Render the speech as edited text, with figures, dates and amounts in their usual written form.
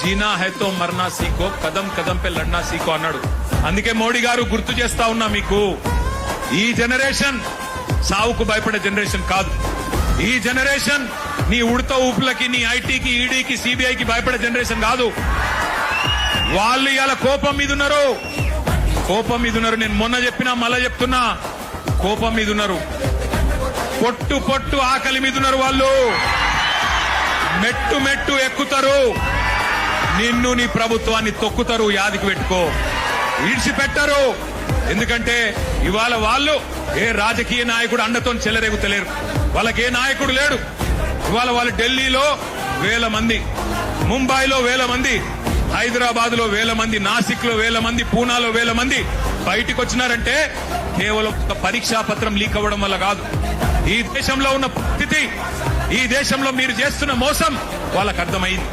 జీనా high తో మర్నా సీకో, కదం కదం pay లడ్నా Seeko అన్నాడు. అందుకే మోడీ గారు గుర్తు చేస్తా ఉన్నా మీకు, ఈ జనరేషన్ సావుకు భయపడే జనరేషన్ కాదు. ఈ జనరేషన్ నీ ఉడత ఊపులకి, నీ ఐటీకి, ఈడీకి, సిబిఐకి భయపడే జనరేషన్ కాదు. వాళ్ళు ఇలా కోపం మీద ఉన్నారు, కోపం మీద ఉన్నారు. నేను మొన్న చెప్పినా మళ్ళా చెప్తున్నా, కోపం మీద ఉన్నారు. పొట్టు పొట్టు ఆకలి మీద ఉన్నారు. వాళ్ళు మెట్టు మెట్టు ఎక్కుతారు, నిన్ను నీ ప్రభుత్వాన్ని తొక్కుతారు. యాదికి పెట్టుకో, ఈడ్చిపెట్టరు. ఎందుకంటే ఇవాళ వాళ్ళు ఏ రాజకీయ నాయకుడు అండతో చెలరేగుతలేరు. వాళ్ళకి ఏ నాయకుడు లేడు. ఇవాళ వాళ్ళు ఢిల్లీలో 1000 మంది, ముంబైలో 1000 మంది, హైదరాబాద్ లో 1000 మంది, నాసిక్ లో 1000 మంది, పూనాలో 1000 మంది బయటికి వచ్చినారంటే కేవలం ఒక పరీక్షా పత్రం లీక్ అవ్వడం వల్ల కాదు. ఈ దేశంలో ఉన్న పరిస్థితి, ఈ దేశంలో మీరు చేస్తున్న మోసం వాళ్ళకు అర్థమైంది.